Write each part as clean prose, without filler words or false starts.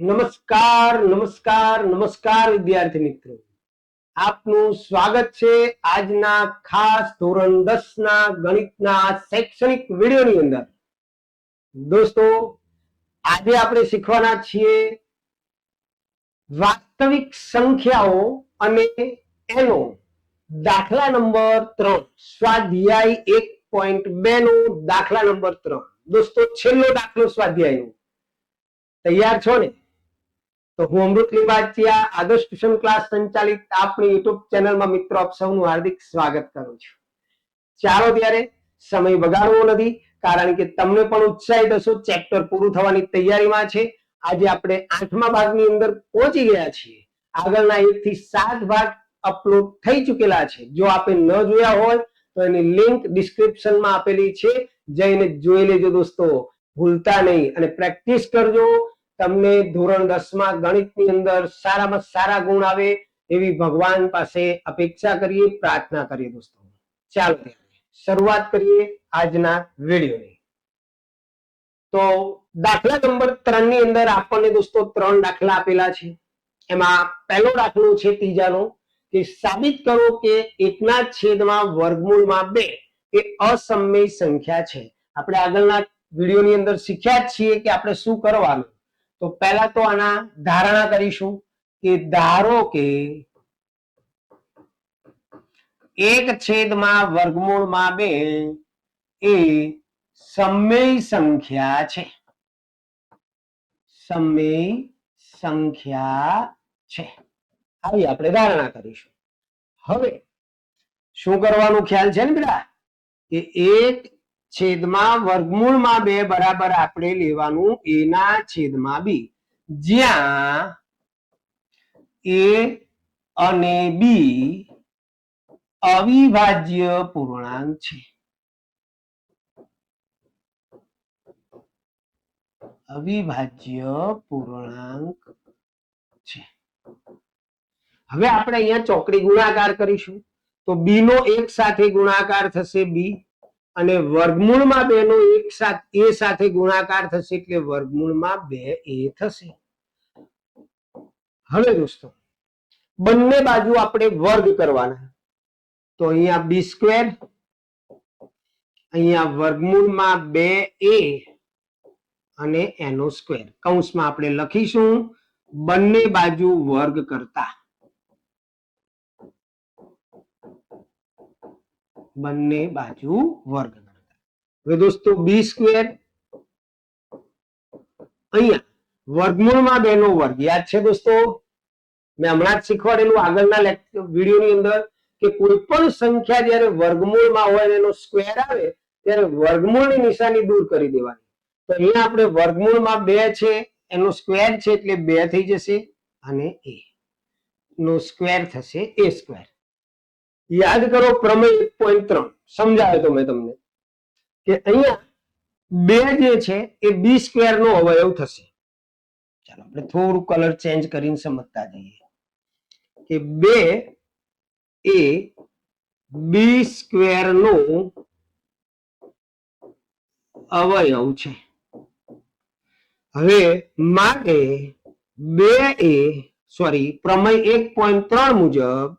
નમસ્કાર નમસ્કાર નમસ્કાર વિદ્યાર્થી મિત્રો, આપનું સ્વાગત છે આજના ખાસ ધોરણ 10 ના ગણિતના શૈક્ષણિક વિડિયોની અંદર. દોસ્તો, આજે આપણે શીખવાના છીએ વાસ્તવિક સંખ્યાઓ અને એનો દાખલા નંબર 3, સ્વાધ્યાય 1.2 નો દાખલા નંબર 3. દોસ્તો, છેલ્લો દાખલો સ્વાધ્યાયનો. તૈયાર છો ને? તો હું અમૃત લીંબાચિયા આદર્શ ટ્યુશન ક્લાસ સંચાલિત આપણી યુટ્યુબ ચેનલમાં મિત્રો આપ સૌનું હાર્દિક સ્વાગત કરું છું. ચાલો ત્યારે સમય બગાડવો નથી, કારણ કે તમને પણ ઉત્સાહિત હશો. ચેપ્ટર પૂરું થવાની તૈયારીમાં છે. આજે આપણે 8મા ભાગની અંદર પહોંચી ગયા છીએ. આગળના 1 થી 7 ભાગ અપલોડ થઈ ચૂકેલા છે. જો આપે ન જોયા હોય તો એની લિંક ડિસ્ક્રિપ્શનમાં આપેલી છે, જઈને જોઈ લેજો દોસ્તો. ભૂલતા નહીં અને પ્રેક્ટિસ કરજો. તમને ધોરણ 10 માં ગણિતની અંદર સારામાં સારા ગુણ આવે એવી ભગવાન પાસે અપેક્ષા કરીએ, પ્રાર્થના કરીએ દોસ્તો. ચાલો શરૂઆત કરીએ આજના વિડીયોની. તો દાખલા નંબર 3 ની અંદર આપણને દોસ્તો 3 દાખલા આપેલા છે. એમાં પહેલો દાખલો છે ત્રીજાનો, કે સાબિત કરો કે 1/2 વર્ગમૂળમાં 2 એ અસમય સંખ્યા છે. આપણે આગળના વિડીયોની અંદર શીખ્યા જ છીએ કે આપણે શું કરવાનું. તો પહેલા તો આના ધારણા કરીશું કે ધારો કે 1/2 એ સમય સંખ્યા છે. સમય સંખ્યા છે, આવી આપણે ધારણા કરીશું. હવે શું કરવાનું ખ્યાલ છે ને બેટા, કે 1/2 બરાબર આપણે લેવાનું એના છેદમાં બી, જ્યાં એ અને બી અવિભાજ્ય પૂર્ણાંક છે. અવિભાજ્ય પૂર્ણાંક છે. હવે આપણે અહીંયા ચોકડી ગુણાકાર કરીશું. તો બી નો એક સાથે ગુણાકાર થશે બી, અને વર્ગમૂળમાં 2 નો એક સાથે એ સાથે ગુણાકાર થશે એટલે વર્ગમૂળમાં 2a થશે. હવે દોસ્તો, બંને બાજુ આપણે વર્ગ કરવાના. તો અહીંયા બી સ્ક્વેર, અહીંયા વર્ગમૂળમાં 2a અને એનો સ્ક્વેર. કૌંસમાં આપણે લખીશું બંને બાજુ વર્ગ કરતા. બંને બાજુ વર્ગ કરતા. હવે દોસ્તો બી સ્ક્વેર, અહીંયા વર્ગમૂળમાં 2 નો વર્ગ. યાદ છે દોસ્તો, મેં હમણાં જ શીખવાડેલું આગળના વિડીયોની અંદર કે કોઈ પણ સંખ્યા જ્યારે વર્ગમૂળમાં હોય અને એનો સ્ક્વેર આવે ત્યારે વર્ગમૂળની નિશાની દૂર કરી દેવાની. તો અહીંયા આપણે વર્ગમૂળમાં 2 છે, એનો સ્ક્વેર છે એટલે 2 થઈ જશે, અને એ નો સ્ક્વેર થશે a સ્ક્વેર. યાદ કરો પ્રમેય 1.3 સમજાવ્યો તો મેં તમને કે અહીંયા 2 જે છે એ બી સ્ક્વેર નો અવયવ થશે. ચાલો આપણે થોડું કલર ચેન્જ કરીને સમજતા જઈએ કે 2 એ બી સ્ક્વેર નો અવયવ છે. હવે માટે પ્રમેય 1.3 મુજબ,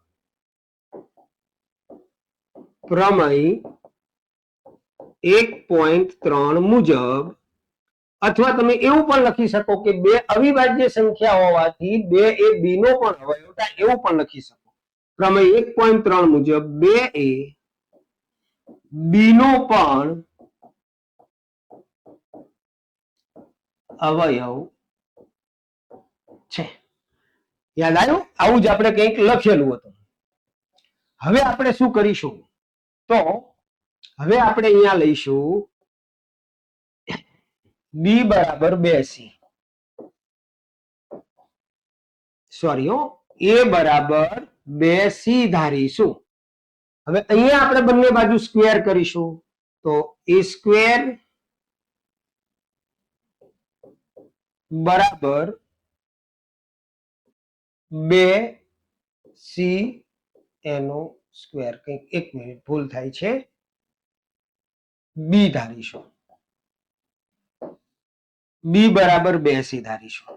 પ્રમેય 1.3 મુજબ, અથવા તમે એવું પણ લખી શકો કે 2 અવિભાજ્ય સંખ્યા હોવાથી 2 એ બી નો પણ અવયવ થાય, એવું પણ લખી શકો. પ્રમેય 1.3 મુજબ 2 એ બી નો પણ અવયવ છે. યાદ આવ્યું? આવું જ આપણે કંઈક લખેલું હતું. હવે આપણે શું કરીશું, તો હવે આપણે અહીંયા લઈશું બી બરાબર 2c, એ બરાબર 2c ધારીશું. હવે અહીંયા આપણે બંને બાજુ સ્ક્વેર કરીશું. તો a સ્ક્વેર બરાબર 2c એનો સ્ક્વેર. કંઈક 1 મિનિટ ભૂલ થાય છે, બી ધારીશું. બી બરાબર 2c ધારીશું.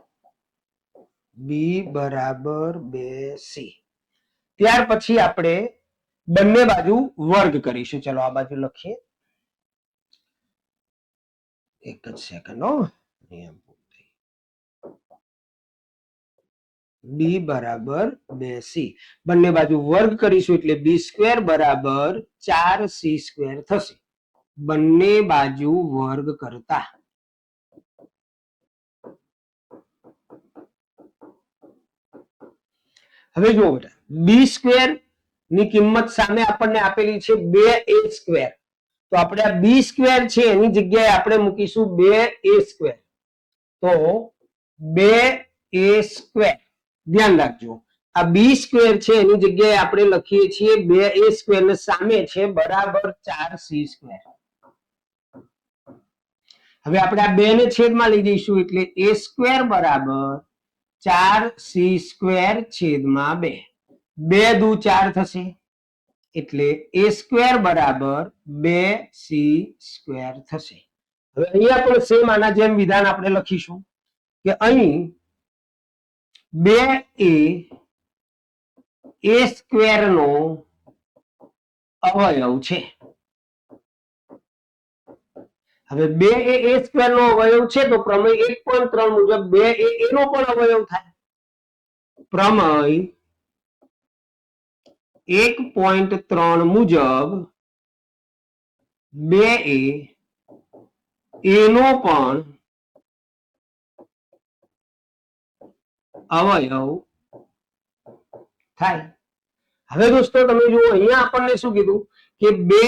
બી બરાબર 2c. ત્યાર પછી આપણે બંને બાજુ વર્ગ કરીશું. ચલો આ બાજુ લખીએ. એક જ સેકન્ડ હો. બી બરાબર 2c. બંને બાજુ વર્ગ કરીશું એટલે બી સ્ક્વેર બરાબર 4c² થશે. બંને બાજુ વર્ગ કરતા હવે જુઓ બેટા, બી સ્ક્વેર ની કિંમત સામે આપણને આપેલી છે 2a². તો આપણે આ બી સ્ક્વેર છે એની જગ્યાએ આપણે મૂકીશું 2a². તો 2a². ધ્યાન રાખજો, આ બી સ્ક્વેર છે એની જગ્યાએ આપણે લખીએ છીએ 2a² ને સામે છે બરાબર 4c². હવે આપણે આ 2 ને છેદમાં લઈ જઈશું એટલે a² બરાબર 4c² છેદમાં 2. 2 દુ 4 થશે એટલે a² બરાબર 2c² થશે. હવે અહીંયા પણ સેમ આના જેમ વિધાન આપણે લખીશું કે અહીં 2a² નો અવયવ છે. હવે 2 એ a² નો અવયવ છે તો પ્રમેય 1.3 મુજબ 2 એ એનો પણ અવયવ થાય. પ્રમેય 1.3 મુજબ 2 એ એનો પણ અવયવ થાય. હવે દોસ્તો તમે જુઓ, અહીંયા આપણને શું કીધું કે 2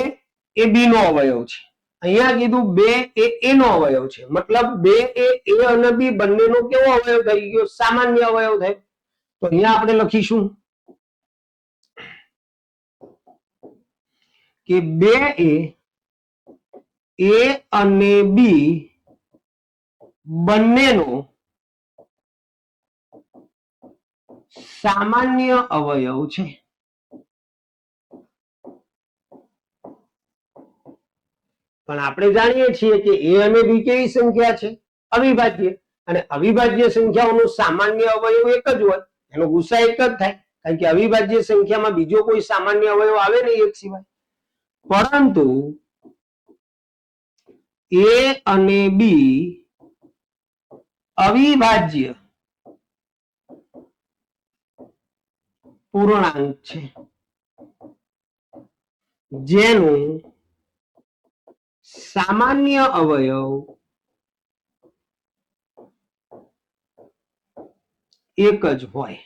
એ બી નો અવયવ છે. અહીંયા કીધું 2 એ એ નો અવયવ છે. મતલબ 2 એ અને બી બંનેનો કેવો અવયવ થઈ ગયો? સામાન્ય અવયવ થાય. તો અહીંયા આપણે લખીશું કે 2 એ અને બી બંનેનો સામાન્ય અવયવ છે. પણ આપણે જાણીએ છીએ કે એ અને બી કેવી સંખ્યા છે? અવિભાજ્ય. અને અવિભાજ્ય સંખ્યાઓનો સામાન્ય અવયવ એક જ હોય, એનો ગુસા એક જ થાય. કારણ કે અવિભાજ્ય સંખ્યામાં બીજો કોઈ સામાન્ય અવયવ આવે નહીં એક સિવાય. પરંતુ એ અને બી અવિભાજ્ય પૂર્ણાંક છે જેનું સામાન્ય અવયવ એક જ હોય.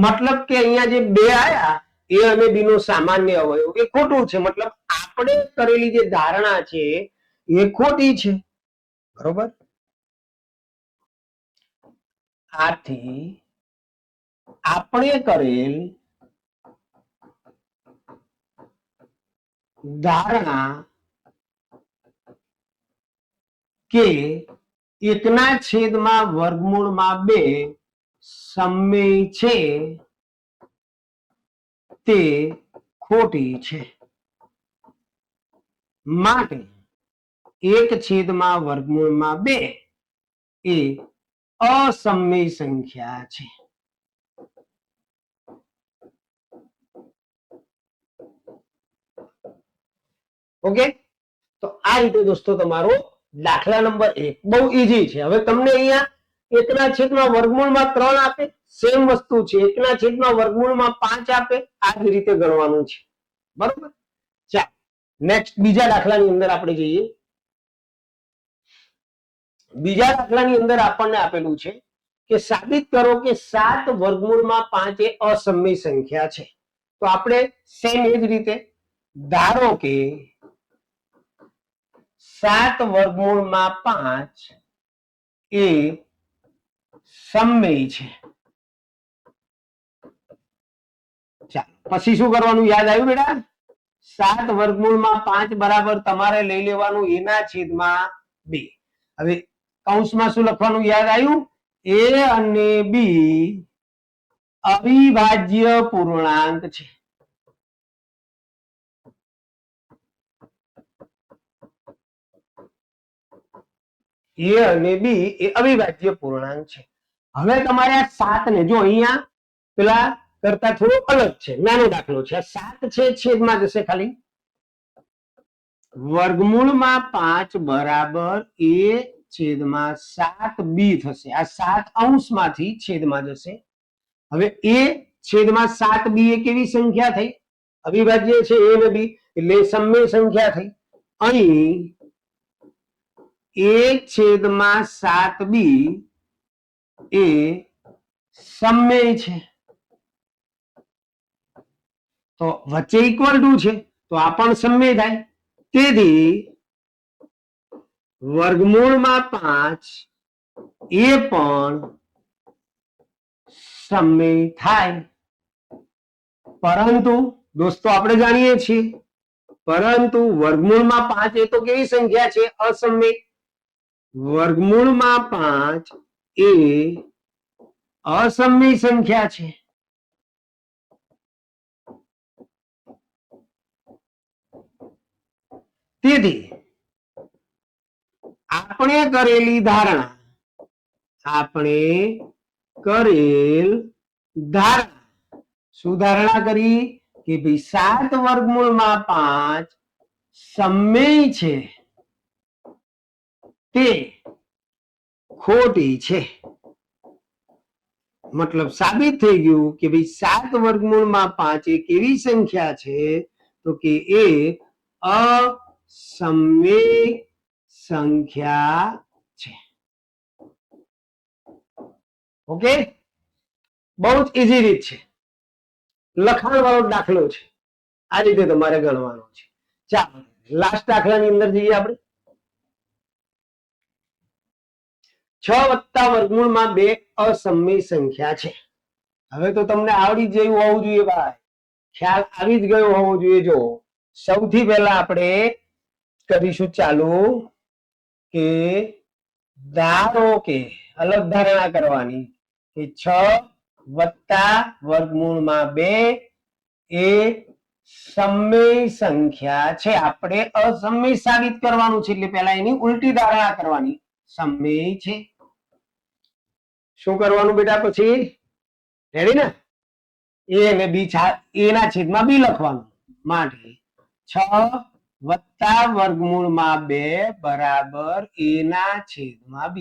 મતલબ કે અહીંયા જે 2 આયા એ અને બી નો સામાન્ય અવયવ એ ખોટું છે. મતલબ આપણે કરેલી જે ધારણા છે એ ખોટી છે. બરોબર? આથી આપણે કરેલ ધારણા કે 1/2 સમમેય છે તે ખોટી છે. માટે 1/2 એ અસમમેય સંખ્યા છે. ઓકે, તો આ રીતે દોસ્તો તમારો દાખલા નંબર 1 બહુ ઈઝી છે. હવે તમને અહીંયા 1/3 આપે, સેમ વસ્તુ છે. 1/5 આપે, આ જ રીતે ગણવાનું છે. બરોબર? ચાલો નેક્સ્ટ બીજા દાખલાની અંદર આપણે જઈએ. બીજા દાખલાની અંદર આપણને આપેલું છે કે સાબિત કરો કે 7/5 એ અસમમિત સંખ્યા છે. તો આપણે સેમ એ જ રીતે ધારો કે 7/5 એ સમમેય છે. ચાલો પછી શું કરવાનું યાદ આવ્યું બેટા? 7/5 બરાબર તમારે લઈ લેવાનું એના છેદમાં 2. હવે કૌંસમાં શું લખવાનું યાદ આવ્યું? એ અને બી અવિભાજ્ય પૂર્ણાંક છે. એ અને બી એ અવિભાજ્ય પૂર્ણાંક છે. હવે તમારે આ 7 ને જો અહીંયા પેલા કરતા થોડો અલગ છે, નાનો દાખલો છે. 7 છે છેદમાં જશે ખાલી. વર્ગમૂળમાં 5 બરાબર a છેદમાં 7b થશે. આ 7 અંશમાંથી છેદમાં જશે. હવે a છેદમાં 7b એ કેવી સંખ્યા થઈ? અવિભાજ્ય છે a અને b એટલે સમમેય સંખ્યા થઈ. અહીં a છેદમાં 7b એ સમમેય છે, તો વચ્ચે ઇક્વલ ટુ છે તો આ પણ સમમેય થાય. તેથી વર્ગમૂળમાં 5 એ પણ સમમેય થાય. પરંતુ દોસ્તો આપણે જાણીએ છીએ, પરંતુ વર્ગમૂળમાં 5 એ તો કેવી સંખ્યા છે? અસમમેય. વર્ગમૂળમાં 5 એ અસમમેય સંખ્યા છે. તેથી આપણે કરેલ ધારણા શું ધારણા કરી કે ભાઈ 7 વર્ગમૂળમાં 5 સમમેય છે તે ખોટી છે. મતલબ સાબિત થઈ ગયું કે ભાઈ 7 વર્ગમૂળમાં 5 એ કેવી સંખ્યા છે? તો કે એ અસમમેય સંખ્યા છે. ઓકે, બહુ જ ઈઝી રીત છે, લખાણ વાળો દાખલો છે. આ રીતે તમારે ગણવાનો છે. ચાલો લાસ્ટ દાખલાની અંદર જઈએ આપણે. 6 વત્તા વર્ગમૂળમાં 2 અસમમેય સંખ્યા છે. હવે તો તમને આવડી જ ગયું હોવું જોઈએ ભાઈ, ખ્યાલ આવી જ ગયો હોવો જોઈએ. જો સૌથી પહેલા આપણે કરીશું ચાલુ કે ધારો કે અલગ ધારણા કરવાની કે 6 વત્તા વર્ગમૂળમાં 2 એ સમમેય સંખ્યા છે. આપણે અસમમેય સાબિત કરવાનું છે એટલે પહેલા એની ઉલટી ધારણા કરવાની. સમમેય છે. શું કરવાનું બેટા? પછી રેડી ને? a અને b a ના છેદમાં b લખવાનું. માટે 6 વત્તા વર્ગમૂળમાં 2 બરાબર a ના છેદમાં b.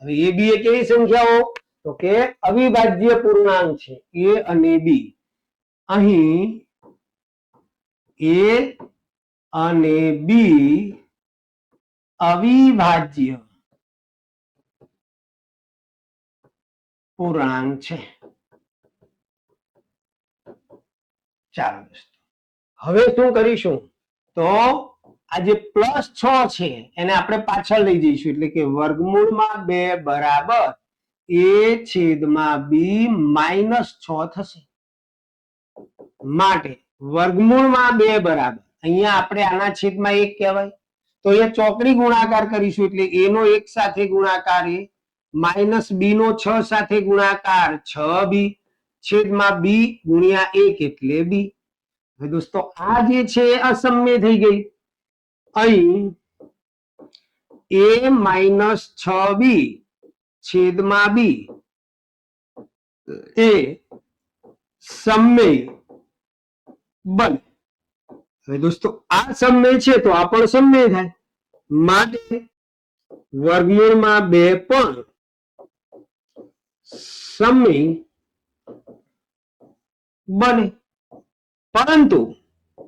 હવે a b એ કેવી સંખ્યાઓ? તો કે અવિભાજ્ય પૂર્ણાંક છે a અને b. અહીં a અને b અવિભાજ્ય પૂર્ણાંક છે. ચાલો હવે શું કરીશું? તો આ જે +6 છે એને આપણે પાછળ લઈ જઈશું, એટલે કે વર્ગમૂળમાં 2 બરાબર a છેદમાં b -6 થશે. માટે વર્ગમૂળમાં 2 બરાબર, અહીંયા આપણે આના છેદમાં 1 કહેવાય તો એ ચોકડી ગુણાકાર કરીશું એટલે a નો 1 સાથે ગુણાકાર a માઇનસ b નો 6 સાથે ગુણાકાર 6b છેદમાં b ગુણ્યા 1 એટલે b. હવે દોસ્તો આ જે છે અસમમેય થઈ ગઈ. અહીં a - 6b છેદમાં b એ સમમેય બને. હવે દોસ્તો આ સમમેય છે તો આ પણ સમમેય થાય. માટે વર્ગમૂળમાં 2 પણ સમમેય બને. પરંતુ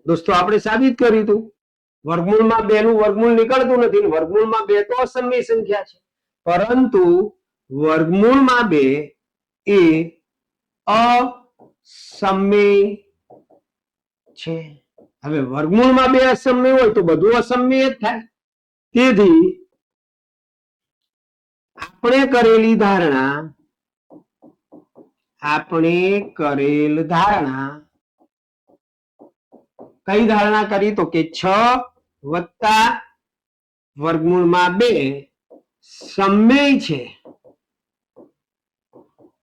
દોસ્તો આપણે સાબિત કર્યું હતું વર્ગમૂળમાં 2 નું વર્ગમૂળ નીકળતું નથી, વર્ગમૂળમાં 2 તો અસમમેય સંખ્યા છે, પરંતુ વર્ગમૂળમાં 2 એ અસમમેય છે. હવે વર્ગમૂળમાં 2 અસમમેય હોય તો બધું અસમમેય જ થાય. તેથી આપણે કરેલ ધારણા કઈ ધારણા કરી? તો કે 6 વત્તા વર્ગમૂળમાં 2 સમમેય છે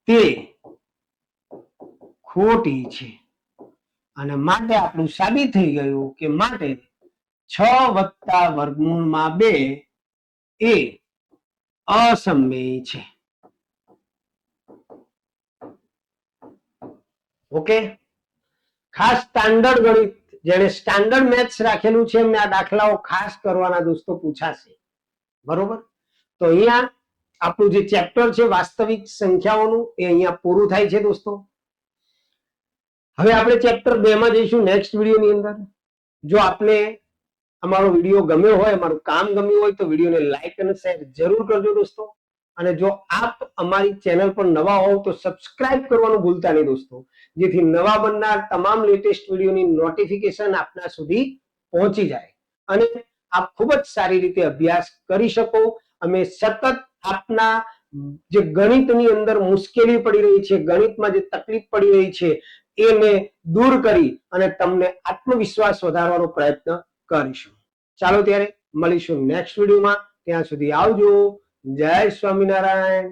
તે ખોટી છે. અને માટે આપણું સાબિત થઈ ગયું કે માટે 6 વત્તા વર્ગમૂળમાં 2 એ અસમમેય છે. ઓકે, ખાસ સ્ટાન્ડર્ડ ગણિત જેને સ્ટાન્ડર્ડ મેથ્સ રાખેલું છે એમને આ દાખલાઓ ખાસ કરવાના દોસ્તો પૂછાશે. બરોબર, તો અહીંયા આપણું જે ચેપ્ટર છે વાસ્તવિક સંખ્યાઓનું એ અહીંયા પૂરું થાય છે દોસ્તો. હવે આપણે ચેપ્ટર 2 માં જઈશું નેક્સ્ટ વિડીયોની અંદર. જો આપને અમારો વિડીયો ગમ્યો હોય, અમારું કામ ગમ્યું હોય તો વિડીયોને લાઈક અને શેર જરૂર કરજો દોસ્તો. અને જો આપ અમારી ચેનલ પર નવા હોવ તો સબસ્ક્રાઇબ કરવાનું ભૂલતા નહીં દોસ્તો, જેથી નવા બનનાર તમામ લેટેસ્ટ વિડીયોની નોટિફિકેશન આપના સુધી પહોંચી જાય અને આપ ખૂબ જ સારી રીતે અભ્યાસ કરી શકો. અમે સતત આપના જે ગણિતની અંદર મુશ્કેલી પડી રહી છે, ગણિતમાં જે તકલીફ પડી રહી છે એને દૂર કરી અને તમને આત્મવિશ્વાસ વધારવાનો પ્રયત્ન કરીશું. ચાલો ત્યારે મળીશું નેક્સ્ટ વિડીયોમાં. ત્યાં સુધી આવજો. જય સ્વામિનારાયણ.